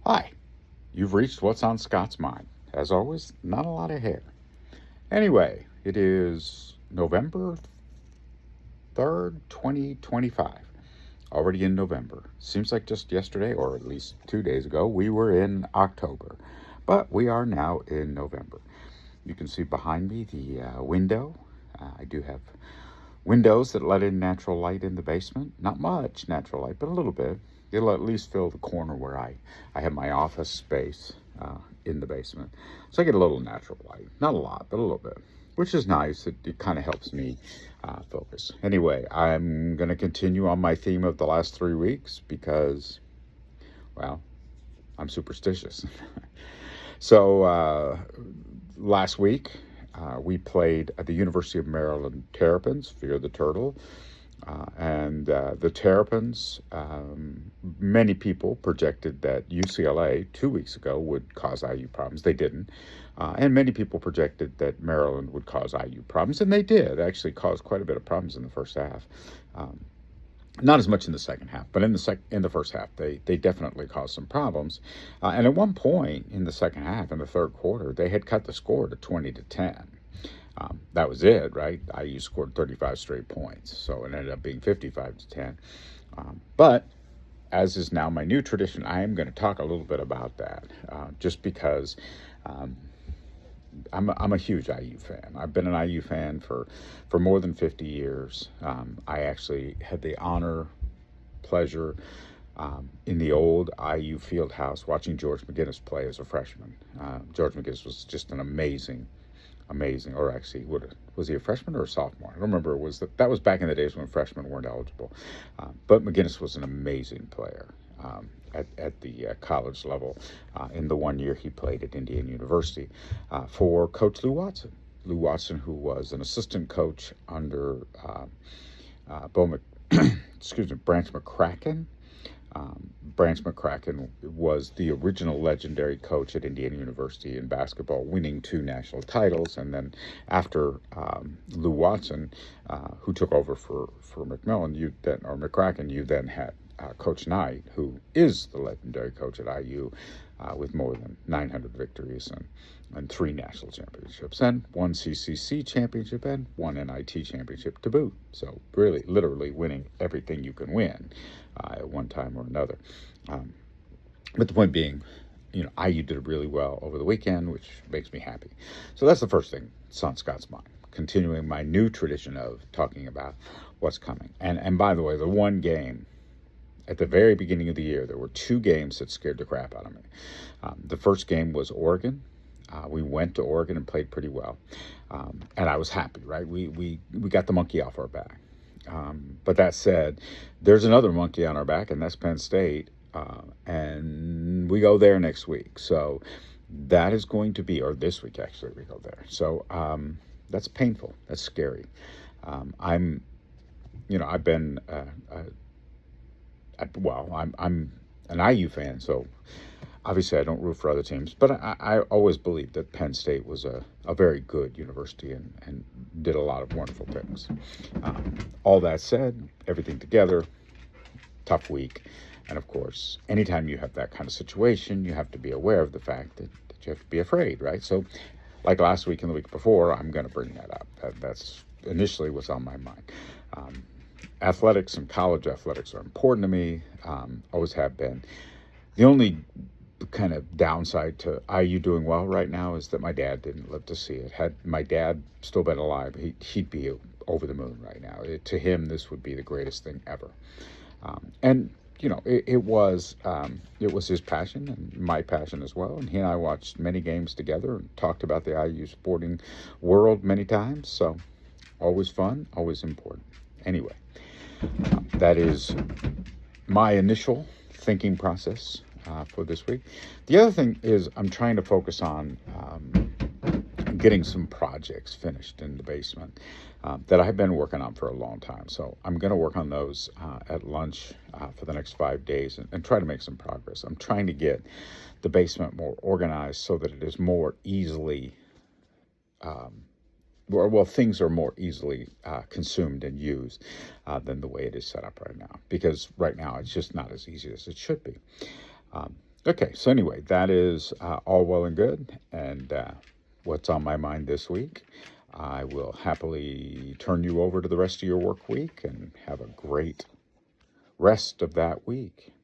Hi, you've reached what's on Scott's mind. As always, not a lot of hair. Anyway, it is November 3rd, 2025. Already in November. Seems like just yesterday, or at least 2 days ago, we were in October. But we are now in November. You can see behind me the window. I do have windows that let in natural light in the basement. Not much natural light, but a little bit. It'll at least fill the corner where I have my office space in the basement. So I get a little natural light. Not a lot, but a little bit, which is nice. It kind of helps me focus. Anyway, I'm going to continue on my theme of the last 3 weeks because, well, I'm superstitious. So last week, we played at the University of Maryland Terrapins, Fear the Turtle. And the Terrapins, many people projected that UCLA 2 weeks ago would cause IU problems. They didn't. And many people projected that Maryland would cause IU problems, and they did actually cause quite a bit of problems in the first half. Not as much in the second half, but in the first half, they definitely caused some problems. And at one point in the second half, in the third quarter, they had cut the score to 20-10. That was it, right? IU scored 35 straight points, so it ended up being 55-10. But as is now my new tradition, I am going to talk a little bit about that, just because I'm a huge IU fan. I've been an IU fan for more than 50 years. I actually had the honor, pleasure, in the old IU field house watching George McGinnis play as a freshman. George McGinnis was just an amazing, or actually, was he a freshman or a sophomore? I don't remember. That was back in the days when freshmen weren't eligible. But McGinnis was an amazing player at the college level in the 1 year he played at Indiana University for Coach Lou Watson. Lou Watson, who was an assistant coach under Branch McCracken. Branch McCracken was the original legendary coach at Indiana University in basketball, winning 2 national titles. And then after Lou Watson, who took over for McCracken, you then had Coach Knight, who is the legendary coach at IU with more than 900 victories and 3 national championships and 1 CCC championship and 1 NIT championship to boot. So really, literally winning everything you can win at one time or another. But the point being, IU did really well over the weekend, which makes me happy. So that's the first thing that's on Scott's mind, continuing my new tradition of talking about what's coming. And by the way, the one game at the very beginning of the year, there were 2 games that scared the crap out of me. The first game was Oregon. We went to Oregon and played pretty well. And I was happy, right? We got the monkey off our back. But that said, there's another monkey on our back, and that's Penn State. And we go there next week. So that is going to be, or this week actually, we go there. So that's painful. That's scary. I've been, I'm an IU fan, so obviously I don't root for other teams, but I always believed that Penn State was a very good university and did a lot of wonderful things. All that said, everything together, tough week. And of course, anytime you have that kind of situation, you have to be aware of the fact that you have to be afraid, right? So like last week and the week before, I'm going to bring that up. That's initially what's on my mind. Athletics and college athletics are important to me, always have been. The only kind of downside to IU doing well right now is that my dad didn't live to see it. Had my dad still been alive, he'd be over the moon right now. To him, this would be the greatest thing ever. And it was his passion and my passion as well. And he and I watched many games together and talked about the IU sporting world many times. So always fun, always important. Anyway, that is my initial thinking process for this week. The other thing is I'm trying to focus on getting some projects finished in the basement that I've been working on for a long time. So I'm going to work on those at lunch for the next 5 days and try to make some progress. I'm trying to get the basement more organized so that it is more easily things are more easily consumed and used than the way it is set up right now. Because right now it's just not as easy as it should be. Okay, so anyway, that is all well and good, and what's on my mind this week. I will happily turn you over to the rest of your work week and have a great rest of that week.